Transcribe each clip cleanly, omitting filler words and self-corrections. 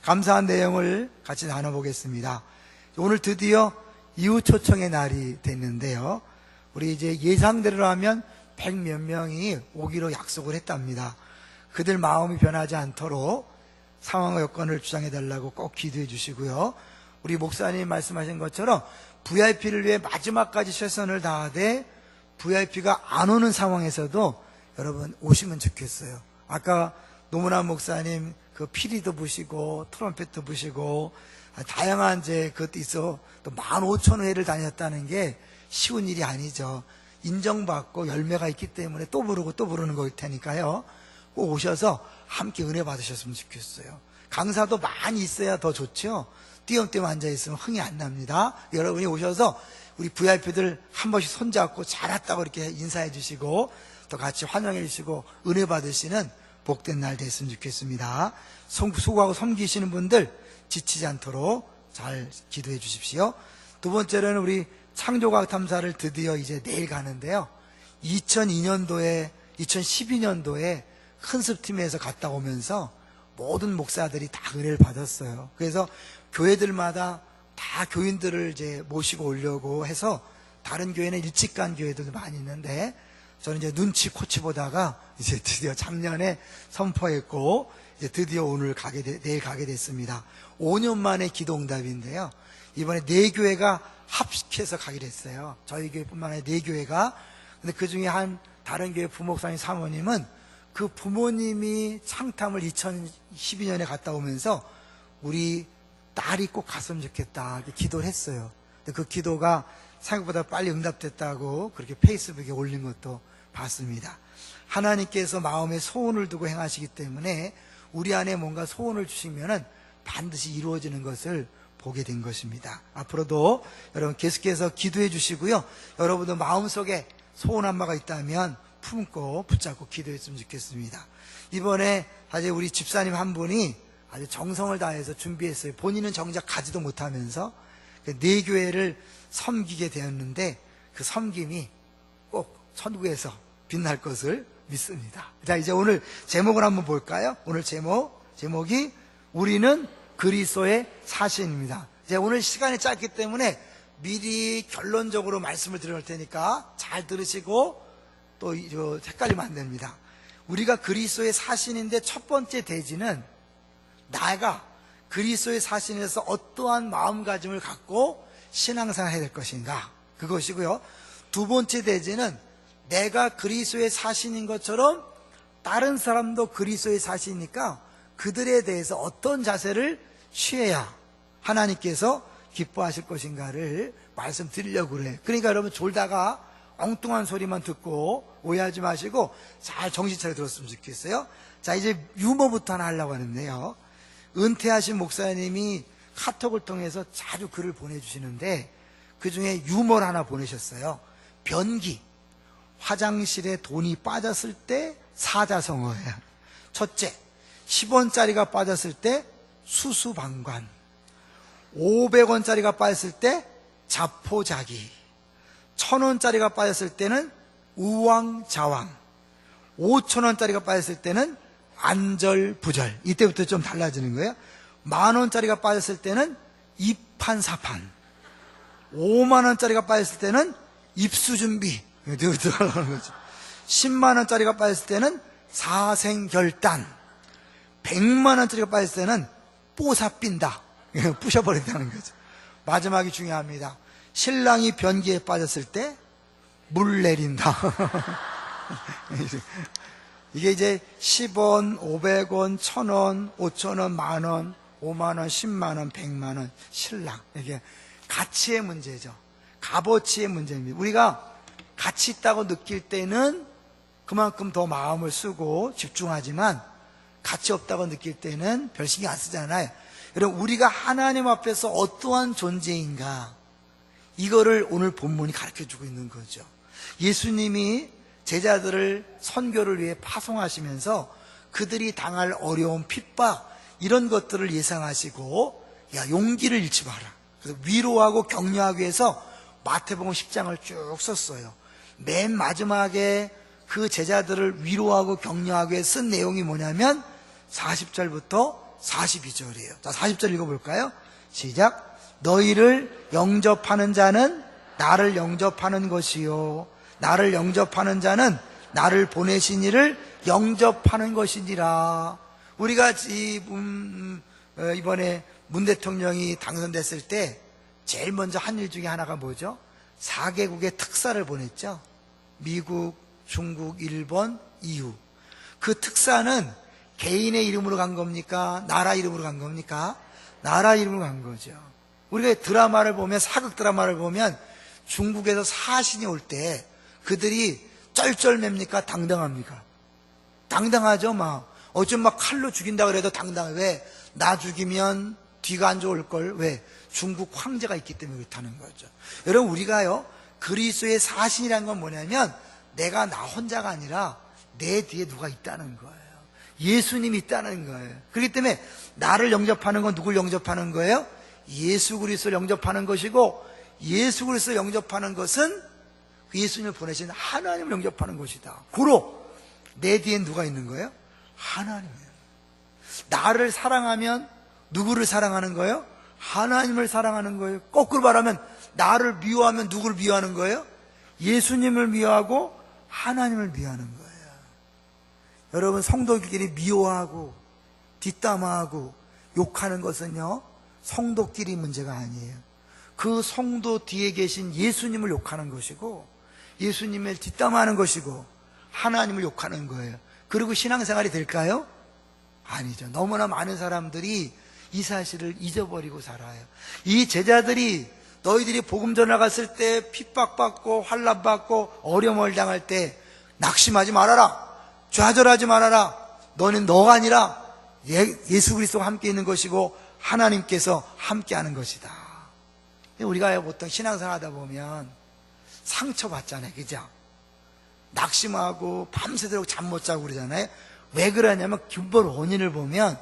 감사한 내용을 같이 나눠보겠습니다. 오늘 드디어 이웃 초청의 날이 됐는데요. 우리 이제 예상대로라면 100몇 명이 오기로 약속을 했답니다. 그들 마음이 변하지 않도록 상황과 여건을 주장해달라고 꼭 기도해 주시고요. 우리 목사님 말씀하신 것처럼 VIP를 위해 마지막까지 최선을 다하되 VIP가 안 오는 상황에서도 여러분 오시면 좋겠어요. 아까 노문환 목사님 그 피리도 부시고 트럼펫도 부시고 다양한 이제 그것도 있어 또 15,000회를 다녔다는 게 쉬운 일이 아니죠. 인정받고 열매가 있기 때문에 또 부르고 또 부르는 거일 테니까요. 꼭 오셔서 함께 은혜 받으셨으면 좋겠어요. 강사도 많이 있어야 더 좋죠. 띄엄띄엄 앉아있으면 흥이 안 납니다. 여러분이 오셔서 우리 VIP들 한 번씩 손잡고 잘 왔다고 이렇게 인사해 주시고 또 같이 환영해 주시고 은혜 받으시는 복된 날 됐으면 좋겠습니다. 수고하고 섬기시는 분들 지치지 않도록 잘 기도해 주십시오. 두 번째로는 우리 창조과학 탐사를 드디어 이제 내일 가는데요. 2012년도에 큰습팀에서 갔다 오면서 모든 목사들이 다 은혜를 받았어요. 그래서 교회들마다 다 교인들을 이제 모시고 오려고 해서 다른 교회는 일찍 간 교회들도 많이 있는데 저는 이제 눈치 코치 보다가 이제 드디어 작년에 선포했고 이제 드디어 내일 가게 됐습니다. 5년 만에 기도응답인데요. 이번에 4교회가 합식해서 가기로 했어요. 저희 교회뿐만 아니라 4교회가. 근데 그 중에 한 다른 교회 부목사님 사모님은 그 부모님이 창탐을 2012년에 갔다 오면서 우리 딸이 꼭 갔으면 좋겠다 이렇게 기도를 했어요. 근데 그 기도가 생각보다 빨리 응답됐다고 그렇게 페이스북에 올린 것도 봤습니다. 하나님께서 마음에 소원을 두고 행하시기 때문에 우리 안에 뭔가 소원을 주시면은 반드시 이루어지는 것을 보게 된 것입니다. 앞으로도 여러분 계속해서 기도해 주시고요. 여러분도 마음속에 소원 한 바가 있다면 품고 붙잡고 기도했으면 좋겠습니다. 이번에 사실 우리 집사님 한 분이 아주 정성을 다해서 준비했어요. 본인은 정작 가지도 못하면서 4교회를 섬기게 되었는데 그 섬김이 꼭 천국에서 빛날 것을 믿습니다. 자, 이제 오늘 제목을 한번 볼까요? 오늘 제목이 우리는 그리스도의 사신입니다. 이제 오늘 시간이 짧기 때문에 미리 결론적으로 말씀을 드릴 테니까 잘 들으시고 또 헷갈리면 안 됩니다. 우리가 그리스도의 사신인데 첫 번째 대지는 나가 그리스도의 사신에서 어떠한 마음가짐을 갖고 신앙생활을 해야 될 것인가, 그것이고요. 두 번째 대지는 내가 그리스도의 사신인 것처럼 다른 사람도 그리스도의 사신이니까 그들에 대해서 어떤 자세를 취해야 하나님께서 기뻐하실 것인가를 말씀드리려고 그래요. 그러니까 여러분 졸다가 엉뚱한 소리만 듣고 오해하지 마시고 잘 정신 차려 들었으면 좋겠어요. 자, 이제 유머부터 하나 하려고 하는데요. 은퇴하신 목사님이 카톡을 통해서 자주 글을 보내주시는데 그 중에 유머를 하나 보내셨어요. 변기, 화장실에 돈이 빠졌을 때 사자성어예요. 첫째, 10원짜리가 빠졌을 때 수수방관, 500원짜리가 빠졌을 때 자포자기, 1000원짜리가 빠졌을 때는 우왕좌왕, 5000원짜리가 빠졌을 때는 안절부절. 이때부터 좀 달라지는 거예요. 10,000원짜리가 빠졌을 때는 이판사판, 50,000원짜리가 빠졌을 때는 입수준비, 100,000원짜리가 빠졌을 때는 사생결단, 100,000원짜리가 빠졌을 때는 뽀사삔다, 부셔버린다는 거죠. 마지막이 중요합니다. 신랑이 변기에 빠졌을 때 물 내린다. 이게 이제 10원, 500원, 1,000원, 5,000원, 만원, 5만원, 10만원, 100만원, 신랑. 이게 가치의 문제죠. 값어치의 문제입니다. 우리가 가치 있다고 느낄 때는 그만큼 더 마음을 쓰고 집중하지만 가치 없다고 느낄 때는 별 신경 안 쓰잖아요. 여러분, 우리가 하나님 앞에서 어떠한 존재인가, 이거를 오늘 본문이 가르쳐주고 있는 거죠. 예수님이 제자들을 선교를 위해 파송하시면서 그들이 당할 어려움, 핍박, 이런 것들을 예상하시고, 야, 용기를 잃지 마라. 그래서 위로하고 격려하기 위해서 마태복음 10장을 쭉 썼어요. 맨 마지막에 그 제자들을 위로하고 격려하기 위해 쓴 내용이 뭐냐면 40절부터 42절이에요. 자, 40절 읽어볼까요? 시작. 너희를 영접하는 자는 나를 영접하는 것이요 나를 영접하는 자는 나를 보내신 이를 영접하는 것이니라. 우리가 이번에 문 대통령이 당선됐을 때 제일 먼저 한 일 중에 하나가 뭐죠? 4개국의 특사를 보냈죠. 미국, 중국, 일본, EU. 그 특사는 개인의 이름으로 간 겁니까? 나라 이름으로 간 겁니까? 나라 이름으로 간 거죠. 우리가 드라마를 보면, 사극 드라마를 보면 중국에서 사신이 올 때 그들이 쩔쩔맵니까? 당당합니까? 당당하죠. 막 어쩜 막 칼로 죽인다 그래도 당당해. 왜? 나 죽이면 뒤가 안 좋을 걸. 왜? 중국 황제가 있기 때문에 그렇다는 거죠. 여러분, 우리가요 그리스도의 사신이라는 건 뭐냐면 내가 나 혼자가 아니라 내 뒤에 누가 있다는 거예요. 예수님이 있다는 거예요. 그렇기 때문에 나를 영접하는 건 누굴 영접하는 거예요? 예수 그리스도를 영접하는 것이고, 예수 그리스도를 영접하는 것은 예수님을 보내신 하나님을 영접하는 것이다. 고로 내 뒤엔 누가 있는 거예요? 하나님이에요. 나를 사랑하면 누구를 사랑하는 거예요? 하나님을 사랑하는 거예요. 거꾸로 말하면 나를 미워하면 누구를 미워하는 거예요? 예수님을 미워하고 하나님을 미워하는 거예요. 여러분, 성도끼리 미워하고 뒷담화하고 욕하는 것은요 성도끼리 문제가 아니에요. 그 성도 뒤에 계신 예수님을 욕하는 것이고, 예수님을 뒷담화하는 것이고, 하나님을 욕하는 거예요. 그리고 신앙생활이 될까요? 아니죠. 너무나 많은 사람들이 이 사실을 잊어버리고 살아요. 이 제자들이 너희들이 복음 전하갔을 때 핍박받고 환난받고 어려움을 당할 때 낙심하지 말아라, 좌절하지 말아라. 너는 너가 아니라 예수 그리스도와 함께 있는 것이고 하나님께서 함께 하는 것이다. 우리가 보통 신앙생활 하다 보면 상처받잖아요. 그죠? 낙심하고 밤새도록 잠 못 자고 그러잖아요. 왜 그러냐면 근본 원인을 보면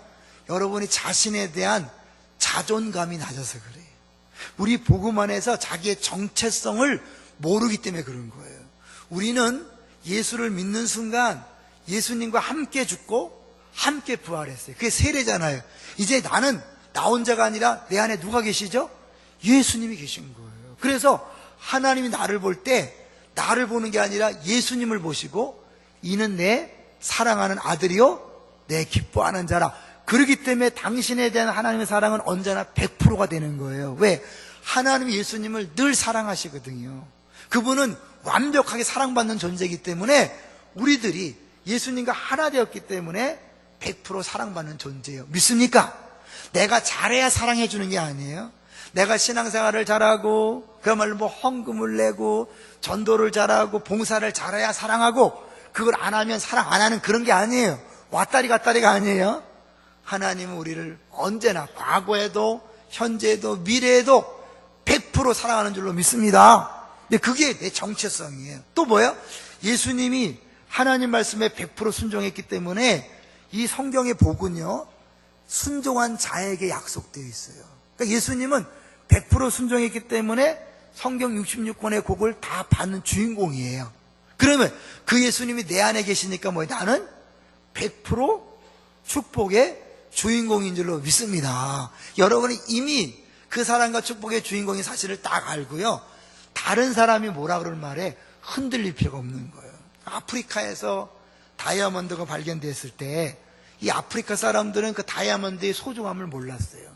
여러분이 자신에 대한 자존감이 낮아서 그래요. 우리 복음 안에서 자기의 정체성을 모르기 때문에 그런 거예요. 우리는 예수를 믿는 순간 예수님과 함께 죽고 함께 부활했어요. 그게 세례잖아요. 이제 나는 나 혼자가 아니라 내 안에 누가 계시죠? 예수님이 계신 거예요. 그래서 하나님이 나를 볼 때 나를 보는 게 아니라 예수님을 보시고 이는 내 사랑하는 아들이요 내 기뻐하는 자라. 그렇기 때문에 당신에 대한 하나님의 사랑은 언제나 100%가 되는 거예요. 왜? 하나님이 예수님을 늘 사랑하시거든요. 그분은 완벽하게 사랑받는 존재이기 때문에 우리들이 예수님과 하나 되었기 때문에 100% 사랑받는 존재예요. 믿습니까? 내가 잘해야 사랑해 주는 게 아니에요. 내가 신앙생활을 잘하고 그야말로 뭐 헌금을 내고 전도를 잘하고 봉사를 잘해야 사랑하고, 그걸 안 하면 사랑 안 하는 그런 게 아니에요. 왔다리 갔다리가 아니에요. 하나님은 우리를 언제나 과거에도 현재에도 미래에도 100% 사랑하는 줄로 믿습니다. 근데 그게 내 정체성이에요. 또 뭐예요? 예수님이 하나님 말씀에 100% 순종했기 때문에 이 성경의 복은요 순종한 자에게 약속되어 있어요. 그러니까 예수님은 100% 순종했기 때문에 성경 66권의 곡을 다 받는 주인공이에요. 그러면 그 예수님이 내 안에 계시니까 뭐예요? 나는 100% 축복의 주인공인 줄로 믿습니다. 여러분이 이미 그 사랑과 축복의 주인공인 사실을 딱 알고요, 다른 사람이 뭐라 그럴 말에 흔들릴 필요가 없는 거예요. 아프리카에서 다이아몬드가 발견됐을 때 이 아프리카 사람들은 그 다이아몬드의 소중함을 몰랐어요.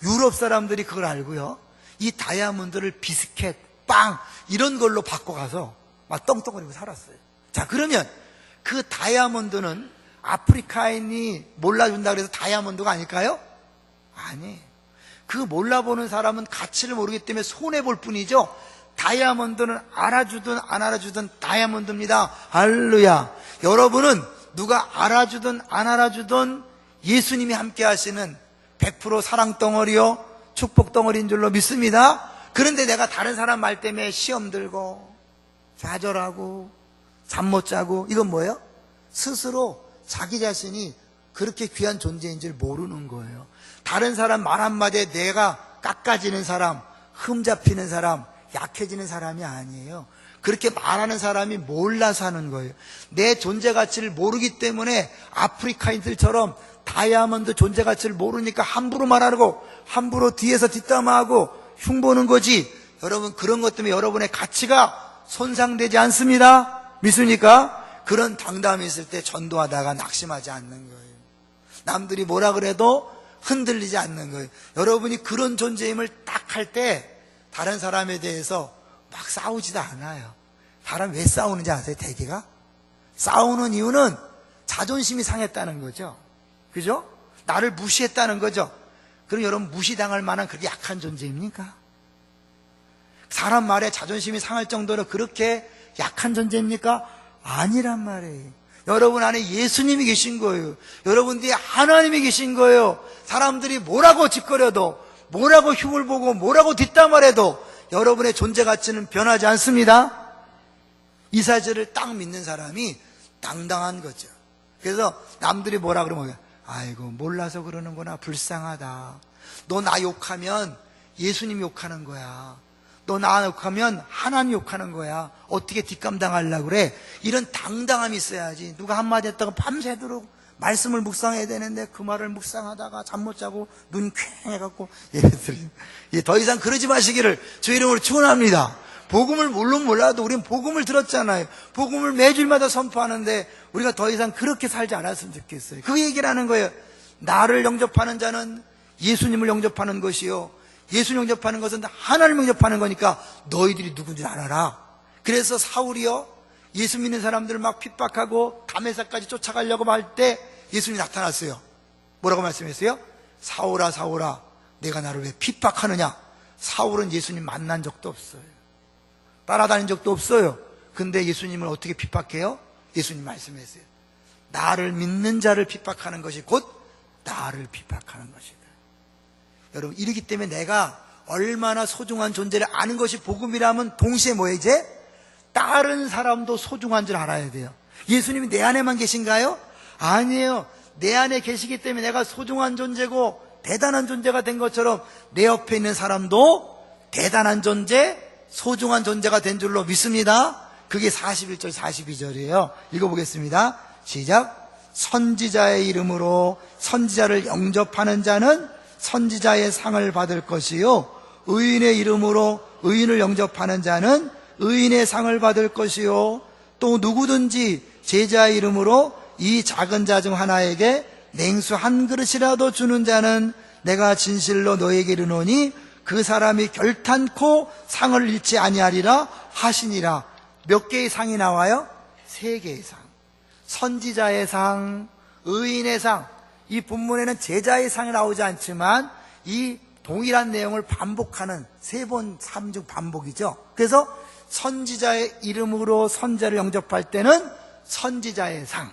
유럽 사람들이 그걸 알고요, 이 다이아몬드를 비스켓, 빵 이런 걸로 바꿔가서 막 떵떵거리고 살았어요. 자, 그러면 그 다이아몬드는 아프리카인이 몰라준다 그래서 다이아몬드가 아닐까요? 아니에요. 그 몰라보는 사람은 가치를 모르기 때문에 손해볼 뿐이죠. 다이아몬드는 알아주든 안 알아주든 다이아몬드입니다. 할렐루야. 여러분은 누가 알아주든 안 알아주든 예수님이 함께 하시는 100% 사랑 덩어리요 축복 덩어리인 줄로 믿습니다. 그런데 내가 다른 사람 말 때문에 시험 들고 좌절하고 잠 못 자고, 이건 뭐예요? 스스로 자기 자신이 그렇게 귀한 존재인 줄 모르는 거예요. 다른 사람 말 한마디에 내가 깎아지는 사람, 흠 잡히는 사람, 약해지는 사람이 아니에요. 그렇게 말하는 사람이 몰라서 하는 거예요. 내 존재 가치를 모르기 때문에 아프리카인들처럼 다이아몬드 존재 가치를 모르니까 함부로 말하고 함부로 뒤에서 뒷담화하고 흉보는 거지. 여러분, 그런 것 때문에 여러분의 가치가 손상되지 않습니다. 믿습니까? 그런 당담이 있을 때 전도하다가 낙심하지 않는 거예요. 남들이 뭐라 그래도 흔들리지 않는 거예요. 여러분이 그런 존재임을 딱 할 때 다른 사람에 대해서 막 싸우지도 않아요. 사람 왜 싸우는지 아세요? 대개가 싸우는 이유는 자존심이 상했다는 거죠. 그죠? 나를 무시했다는 거죠. 그럼 여러분, 무시당할 만한 그렇게 약한 존재입니까? 사람 말에 자존심이 상할 정도로 그렇게 약한 존재입니까? 아니란 말이에요. 여러분 안에 예수님이 계신 거예요. 여러분 뒤에 하나님이 계신 거예요. 사람들이 뭐라고 짓거려도, 뭐라고 흉을 보고, 뭐라고 뒷담화해도 여러분의 존재 가치는 변하지 않습니다. 이 사실을 딱 믿는 사람이 당당한 거죠. 그래서 남들이 뭐라 그러면, 아이고 몰라서 그러는구나, 불쌍하다. 너 나 욕하면 예수님 욕하는 거야. 너 나 욕하면 하나님 욕하는 거야. 어떻게 뒷감당하려고 그래? 이런 당당함이 있어야지. 누가 한마디 했다고 밤새도록 말씀을 묵상해야 되는데 그 말을 묵상하다가 잠 못 자고 눈 퀭 해갖고 더 이상 그러지 마시기를 주 이름으로 축원합니다. 복음을 물론 몰라도 우리는 복음을 들었잖아요. 복음을 매주일마다 선포하는데 우리가 더 이상 그렇게 살지 않았으면 좋겠어요. 그 얘기를 하는 거예요. 나를 영접하는 자는 예수님을 영접하는 것이요, 예수님 영접하는 것은 하나님을 영접하는 거니까 너희들이 누군지 알아라. 그래서 사울이요, 예수 믿는 사람들을 막 핍박하고 다메섹까지 쫓아가려고 할 때 예수님이 나타났어요. 뭐라고 말씀했어요? 사울아 사울아, 내가 나를 왜 핍박하느냐. 사울은 예수님 만난 적도 없어요. 따라다닌 적도 없어요. 근데 예수님을 어떻게 핍박해요? 예수님 말씀했어요. 나를 믿는 자를 핍박하는 것이 곧 나를 핍박하는 것이다. 여러분, 이러기 때문에 내가 얼마나 소중한 존재를 아는 것이 복음이라면 동시에 뭐예요? 이제 다른 사람도 소중한 줄 알아야 돼요. 예수님이 내 안에만 계신가요? 아니에요. 내 안에 계시기 때문에 내가 소중한 존재고 대단한 존재가 된 것처럼 내 옆에 있는 사람도 대단한 존재, 소중한 존재가 된 줄로 믿습니다. 그게 41절 42절이에요 읽어보겠습니다. 시작. 선지자의 이름으로 선지자를 영접하는 자는 선지자의 상을 받을 것이요, 의인의 이름으로 의인을 영접하는 자는 의인의 상을 받을 것이요, 또 누구든지 제자의 이름으로 이 작은 자 중 하나에게 냉수 한 그릇이라도 주는 자는 내가 진실로 너에게 이르노니 그 사람이 결탄코 상을 잃지 아니하리라 하시니라. 몇 개의 상이 나와요? 3개의 상. 선지자의 상, 의인의 상. 이 본문에는 제자의 상이 나오지 않지만 이 동일한 내용을 반복하는 3번 3중 반복이죠. 그래서 선지자의 이름으로 선지자를 영접할 때는 선지자의 상,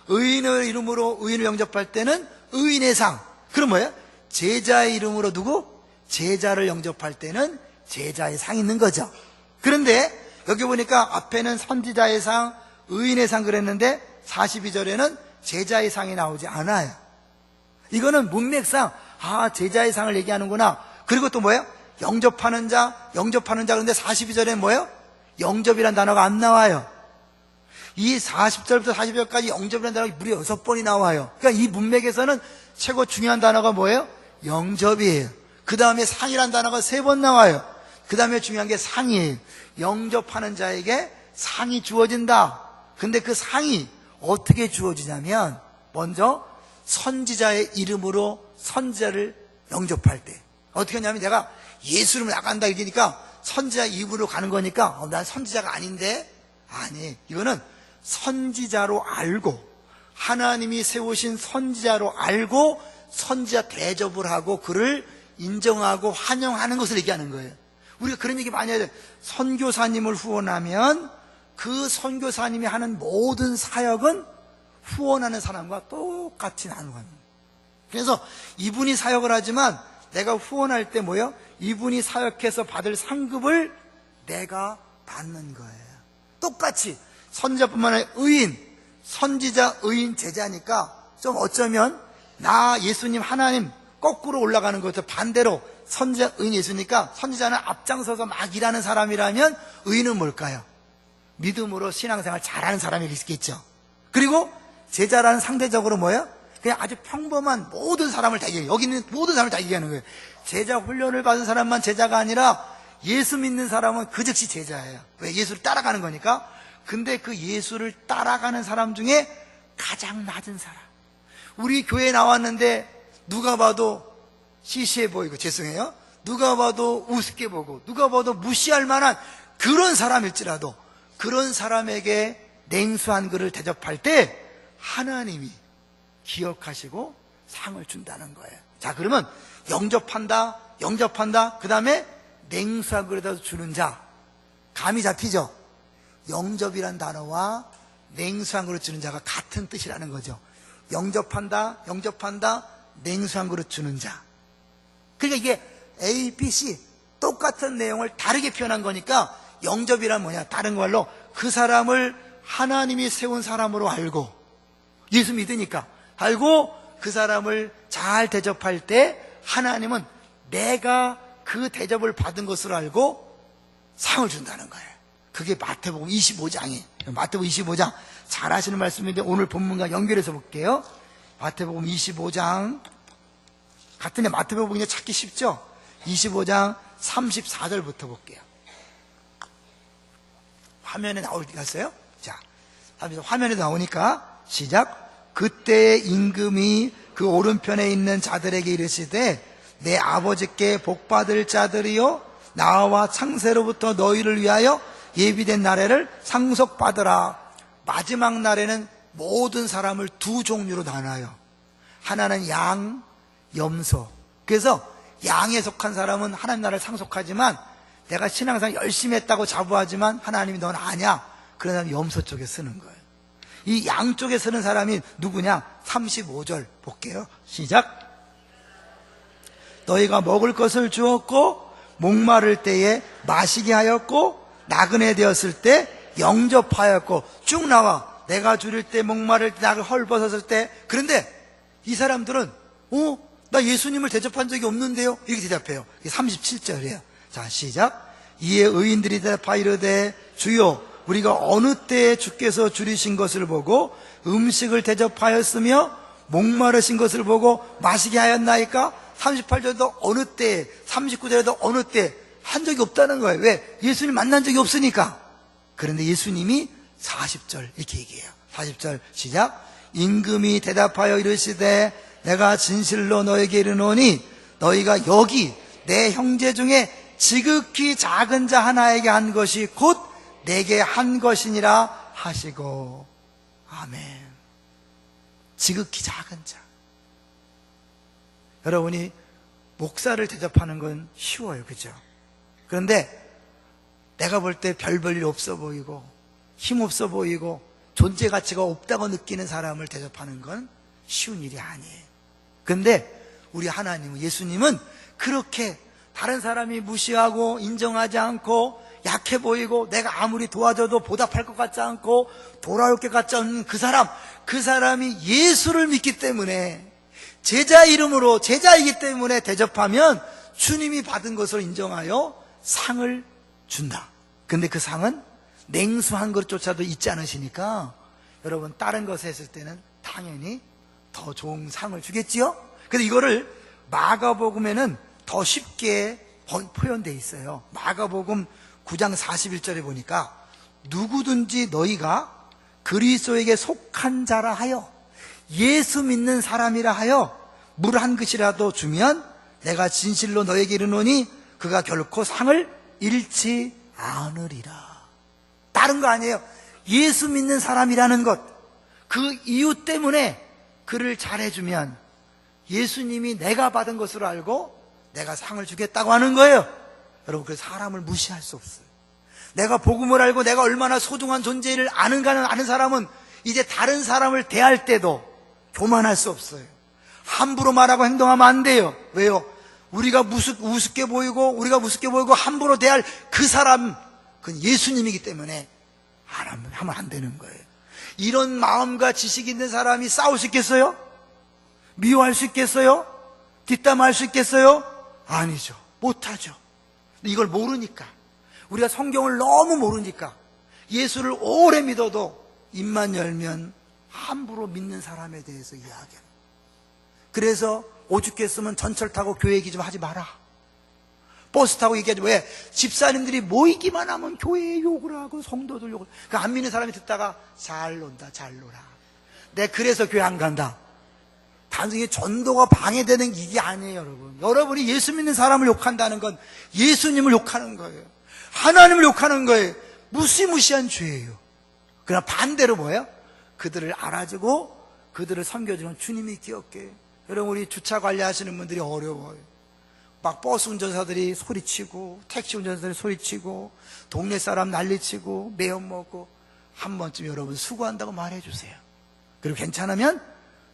의인의 이름으로 의인을 영접할 때는 의인의 상. 그럼 뭐예요? 제자의 이름으로 누구? 제자를 영접할 때는 제자의 상이 있는 거죠. 그런데 여기 보니까 앞에는 선지자의 상, 의인의 상 그랬는데 42절에는 제자의 상이 나오지 않아요. 이거는 문맥상 제자의 상을 얘기하는구나. 그리고 또 뭐예요? 영접하는 자 그런데 42절에 뭐예요? 영접이라는 단어가 안 나와요. 이 40절부터 42절까지 영접이라는 단어가 무려 6번이 나와요. 그러니까 이 문맥에서는 최고 중요한 단어가 뭐예요? 영접이에요. 그 다음에 상이라는 단어가 3번 나와요. 그 다음에 중요한 게 상이에요. 영접하는 자에게 상이 주어진다. 근데 그 상이 어떻게 주어지냐면 먼저 선지자의 이름으로 선지자를 영접할 때 어떻게 하냐면 내가 예수 이름으로 나간다 이러니까 선지자 이름으로 가는 거니까 난 선지자가 아닌데, 아니, 이거는 선지자로 알고 하나님이 세우신 선지자로 알고 선지자 대접을 하고 그를 인정하고 환영하는 것을 얘기하는 거예요. 우리가 그런 얘기 많이 해요. 선교사님을 후원하면 그 선교사님이 하는 모든 사역은 후원하는 사람과 똑같이 나누는. 그래서 이분이 사역을 하지만 내가 후원할 때 뭐예요? 이분이 사역해서 받을 상급을 내가 받는 거예요. 똑같이 선지자뿐만 아니라 의인, 선지자, 의인, 제자니까 좀 어쩌면 나, 예수님, 하나님 거꾸로 올라가는 것도 반대로 선지자, 의인, 예수니까 선지자는 앞장서서 막 일하는 사람이라면 의인은 뭘까요? 믿음으로 신앙생활 잘하는 사람이 있겠죠. 그리고 제자라는 상대적으로 뭐예요? 그냥 아주 평범한 모든 사람을 다 얘기해요. 여기 있는 모든 사람을 다 얘기하는 거예요. 제자 훈련을 받은 사람만 제자가 아니라 예수 믿는 사람은 그 즉시 제자예요. 왜? 예수를 따라가는 거니까. 근데 그 예수를 따라가는 사람 중에 가장 낮은 사람, 우리 교회에 나왔는데 누가 봐도 시시해 보이고, 죄송해요, 누가 봐도 우습게 보고 누가 봐도 무시할 만한 그런 사람일지라도 그런 사람에게 냉수한 그를 대접할 때 하나님이 기억하시고 상을 준다는 거예요. 자, 그러면 영접한다, 그 다음에 냉수한 그릇에다 주는 자, 감이 잡히죠? 영접이란 단어와 냉수한 그릇 주는 자가 같은 뜻이라는 거죠. 영접한다, 냉수한 그릇 주는 자. 그러니까 이게 A, B, C 똑같은 내용을 다르게 표현한 거니까 영접이란 뭐냐? 다른 말로 그 사람을 하나님이 세운 사람으로 알고, 예수 믿으니까 알고 그 사람을 잘 대접할 때 하나님은 내가 그 대접을 받은 것으로 알고 상을 준다는 거예요. 그게 마태복음 25장이에요. 마태복음 25장 잘 아시는 말씀인데 오늘 본문과 연결해서 볼게요. 마태복음 25장 같은데 마태복음 그냥 찾기 쉽죠? 25장 34절부터 볼게요. 화면에 나오겠어요? 자, 화면에 나오니까 시작. 그때의 임금이 그 오른편에 있는 자들에게 이르시되 내 아버지께 복받을 자들이요 나와 창세로부터 너희를 위하여 예비된 날에를 상속받으라. 마지막 날에는 모든 사람을 두 종류로 나눠요. 하나는 양, 염소. 그래서 양에 속한 사람은 하나님 나라를 상속하지만 내가 신앙생활 열심히 했다고 자부하지만 하나님이 넌 아냐, 그런 사람이 염소 쪽에 쓰는 거예요. 이 양 쪽에 쓰는 사람이 누구냐? 35절 볼게요. 시작. 너희가 먹을 것을 주었고 목마를 때에 마시게 하였고 나그네 되었을 때 영접하였고, 쭉 나와. 내가 줄일 때, 목마를 때, 나를 헐벗었을 때. 그런데 이 사람들은 나 예수님을 대접한 적이 없는데요, 이렇게 대답해요. 이게 37절이에요 자, 시작. 이에 의인들이 대답하여 이르되 주여 우리가 어느 때에 주께서 줄이신 것을 보고 음식을 대접하였으며 목마르신 것을 보고 마시게 하였나이까? 38절도 어느 때에, 39절에도 어느 때 한 적이 없다는 거예요. 왜? 예수님 만난 적이 없으니까. 그런데 예수님이 40절 이렇게 얘기해요. 40절 시작. 임금이 대답하여 이르시되 내가 진실로 너에게 이르노니 너희가 여기 내 형제 중에 지극히 작은 자 하나에게 한 것이 곧 내게 한 것이니라 하시고. 아멘. 지극히 작은 자. 여러분이 목사를 대접하는 건 쉬워요, 그죠? 그런데 내가 볼 때 별 볼 일 없어 보이고 힘없어 보이고 존재 가치가 없다고 느끼는 사람을 대접하는 건 쉬운 일이 아니에요. 그런데 우리 하나님은, 예수님은 그렇게 다른 사람이 무시하고 인정하지 않고 약해 보이고 내가 아무리 도와줘도 보답할 것 같지 않고 돌아올 것 같지 않은 그 사람이 예수를 믿기 때문에, 제자 이름으로 제자이기 때문에 대접하면 주님이 받은 것을 인정하여 상을 준다. 근데 그 상은 냉수한 것조차도 잊지 않으시니까 여러분 다른 것을 했을 때는 당연히 더 좋은 상을 주겠지요. 그래서 이거를 마가복음에는 더 쉽게 표현되어 있어요. 마가복음 9장 41절에 보니까 누구든지 너희가 그리스도에게 속한 자라 하여, 예수 믿는 사람이라 하여 물 한 그릇이라도 주면 내가 진실로 너에게 이르노니 그가 결코 상을 잃지 않으리라. 다른 거 아니에요. 예수 믿는 사람이라는 것, 그 이유 때문에 그를 잘해주면 예수님이 내가 받은 것으로 알고 내가 상을 주겠다고 하는 거예요. 여러분, 그 사람을 무시할 수 없어요. 내가 복음을 알고 내가 얼마나 소중한 존재를 아는 사람은 이제 다른 사람을 대할 때도 교만할 수 없어요. 함부로 말하고 행동하면 안 돼요. 왜요? 우리가 우습게 보이고 함부로 대할 그 사람, 그건 예수님이기 때문에 하면 안 되는 거예요. 이런 마음과 지식이 있는 사람이 싸울 수 있겠어요? 미워할 수 있겠어요? 뒷담화할 수 있겠어요? 아니죠. 못하죠. 이걸 모르니까, 우리가 성경을 너무 모르니까 예수를 오래 믿어도 입만 열면 함부로 믿는 사람에 대해서 이야기해요. 그래서 오죽했으면 전철 타고 교회 얘기 좀 하지 마라. 버스 타고 얘기하지. 왜? 집사님들이 모이기만 하면 교회에 욕을 하고 성도들 욕을. 그 안 믿는 사람이 듣다가 잘 논다, 잘 놀아. 내가 그래서 교회 안 간다. 단순히 전도가 방해되는 이게 아니에요, 여러분. 여러분이 예수 믿는 사람을 욕한다는 건 예수님을 욕하는 거예요. 하나님을 욕하는 거예요. 무시무시한 죄예요. 그러나 반대로 뭐예요? 그들을 알아주고 그들을 섬겨주는 주님이 기억해. 여러분, 우리 주차 관리하시는 분들이 어려워요. 막 버스 운전사들이 소리치고 택시 운전사들이 소리치고 동네 사람 난리치고 매연 먹고, 한 번쯤 여러분 수고한다고 말해주세요. 그리고 괜찮으면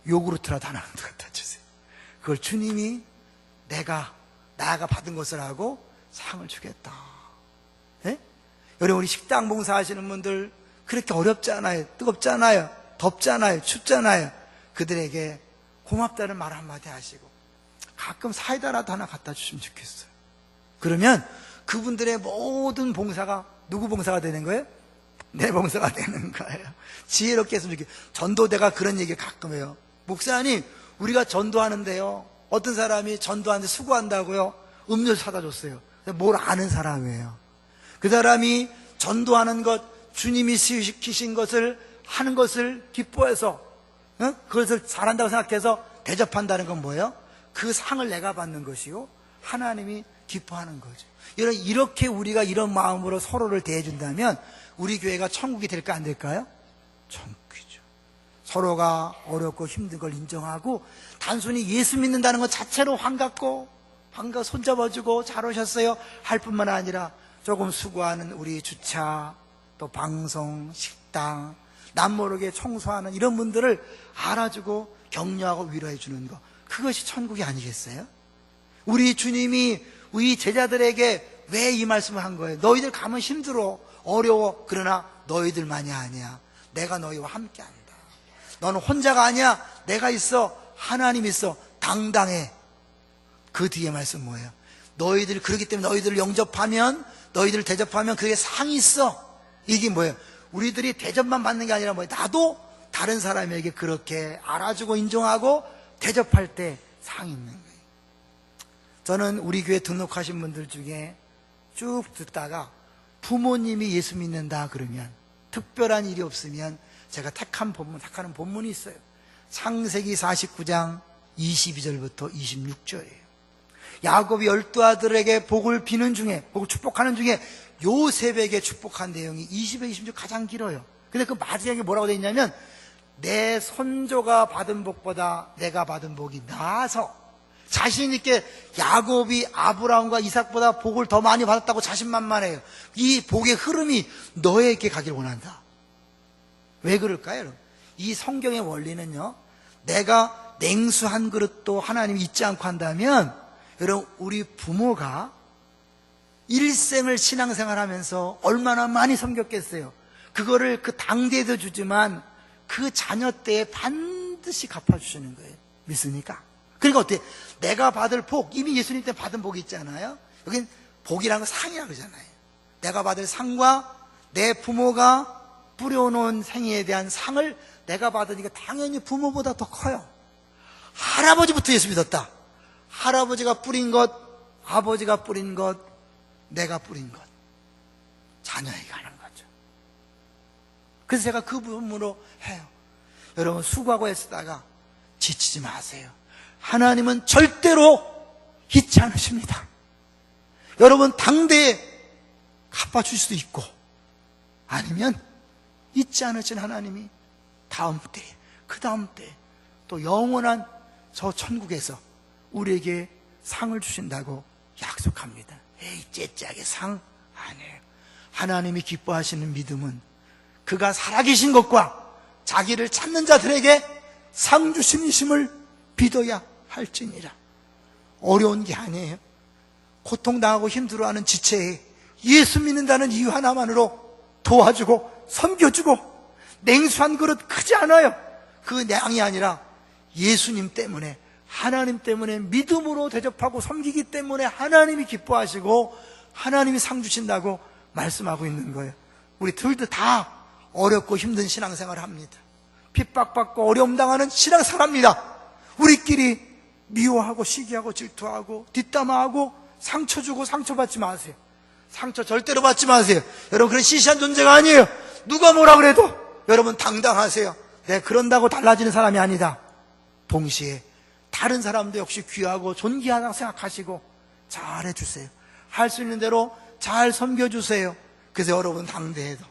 요구르트라도 하나 갖다 주세요. 그걸 주님이 나가 받은 것을 하고 상을 주겠다. 네? 여러분, 우리 식당 봉사하시는 분들 그렇게 어렵잖아요. 뜨겁잖아요. 덥잖아요. 춥잖아요. 그들에게 고맙다는 말 한마디 하시고 가끔 사이다라도 하나 갖다 주시면 좋겠어요. 그러면 그분들의 모든 봉사가 누구 봉사가 되는 거예요? 내 봉사가 되는 거예요. 지혜롭게 했으면 좋겠어요. 전도대가 그런 얘기를 가끔 해요. 목사님, 우리가 전도하는데요, 어떤 사람이 전도하는데 수고한다고요 음료수 사다 줬어요. 뭘 아는 사람이에요. 그 사람이 전도하는 것, 주님이 시키신 것을 하는 것을 기뻐해서 그것을 잘한다고 생각해서 대접한다는 건 뭐예요? 그 상을 내가 받는 것이요, 하나님이 기뻐하는 거죠. 이렇게 우리가 이런 마음으로 서로를 대해준다면 우리 교회가 천국이 될까 안 될까요? 천국이죠. 서로가 어렵고 힘든 걸 인정하고 단순히 예수 믿는다는 것 자체로 반갑고 손잡아주고 잘 오셨어요 할 뿐만 아니라 조금 수고하는 우리 주차, 또 방송, 식당, 남모르게 청소하는 이런 분들을 알아주고 격려하고 위로해 주는 것, 그것이 천국이 아니겠어요? 우리 주님이 우리 제자들에게 왜 이 말씀을 한 거예요? 너희들 가면 힘들어, 어려워. 그러나 너희들만이 아니야. 내가 너희와 함께한다. 너는 혼자가 아니야. 내가 있어. 하나님 있어. 당당해. 그 뒤에 말씀 뭐예요? 너희들, 그렇기 때문에 너희들을 영접하면, 너희들을 대접하면 그게 상이 있어. 이게 뭐예요? 우리들이 대접만 받는 게 아니라 뭐예요? 나도 다른 사람에게 그렇게 알아주고 인정하고 대접할 때 상이 있는 거예요. 저는 우리 교회 등록하신 분들 중에 쭉 듣다가 부모님이 예수 믿는다 그러면, 특별한 일이 없으면 제가 택하는 본문이 있어요. 창세기 49장 22절부터 26절이에요. 야곱이 12아들에게 복을 비는 중에, 복을 축복하는 중에 요셉에게 축복한 내용이 20에 26 가장 길어요. 근데 그 마지막에 뭐라고 되어 있냐면, 내 손조가 받은 복보다 내가 받은 복이 나아서, 자신 있게 야곱이 아브라함과 이삭보다 복을 더 많이 받았다고 자신만만해요. 이 복의 흐름이 너에게 가길 원한다. 왜 그럴까요, 여러분? 이 성경의 원리는요, 내가 냉수 한 그릇도 하나님이 잊지 않고 한다면, 여러분, 우리 부모가 일생을 신앙생활 하면서 얼마나 많이 섬겼겠어요. 그거를 그 당대에도 주지만 그 자녀 때에 반드시 갚아주시는 거예요. 믿습니까? 그러니까 어때요? 내가 받을 복, 이미 예수님 때 받은 복이 있잖아요. 여긴 복이라는 건 상이라고 그러잖아요. 내가 받을 상과 내 부모가 뿌려놓은 생애에 대한 상을 내가 받으니까 당연히 부모보다 더 커요. 할아버지부터 예수 믿었다. 할아버지가 뿌린 것, 아버지가 뿌린 것, 내가 뿌린 것, 자녀에게 하는 거죠. 그래서 제가 그 부분으로 해요. 여러분, 수고하고 애쓰다가 지치지 마세요. 하나님은 절대로 잊지 않으십니다. 여러분, 당대에 갚아줄 수도 있고, 아니면 잊지 않으신 하나님이 다음 때에, 그 다음 때에 또 영원한 저 천국에서 우리에게 상을 주신다고 약속합니다. 에이, 째째하게 상 아니에요. 하나님이 기뻐하시는 믿음은 그가 살아계신 것과 자기를 찾는 자들에게 상 주심이심을 믿어야 할지니라. 어려운 게 아니에요. 고통당하고 힘들어하는 지체에 예수 믿는다는 이유 하나만으로 도와주고 섬겨주고, 냉수 한 그릇 크지 않아요. 그 양이 아니라 예수님 때문에, 하나님 때문에 믿음으로 대접하고 섬기기 때문에 하나님이 기뻐하시고 하나님이 상 주신다고 말씀하고 있는 거예요. 우리 둘도 다 어렵고 힘든 신앙생활을 합니다. 핍박받고 어려움 당하는 신앙생활 합니다. 우리끼리 미워하고 시기하고 질투하고 뒷담화하고 상처 주고 상처받지 마세요. 상처 절대로 받지 마세요. 여러분 그런 시시한 존재가 아니에요. 누가 뭐라 그래도 여러분 당당하세요. 네, 그런다고 달라지는 사람이 아니다. 동시에 다른 사람도 역시 귀하고 존귀하다고 생각하시고 잘해주세요. 할 수 있는 대로 잘 섬겨주세요. 그래서 여러분 당대에도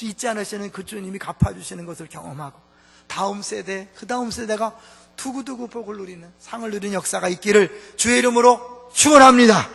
잊지 않으시는 그 주님이 갚아주시는 것을 경험하고 다음 세대, 그 다음 세대가 두고두고 복을 누리는, 상을 누리는 역사가 있기를 주의 이름으로 축원합니다.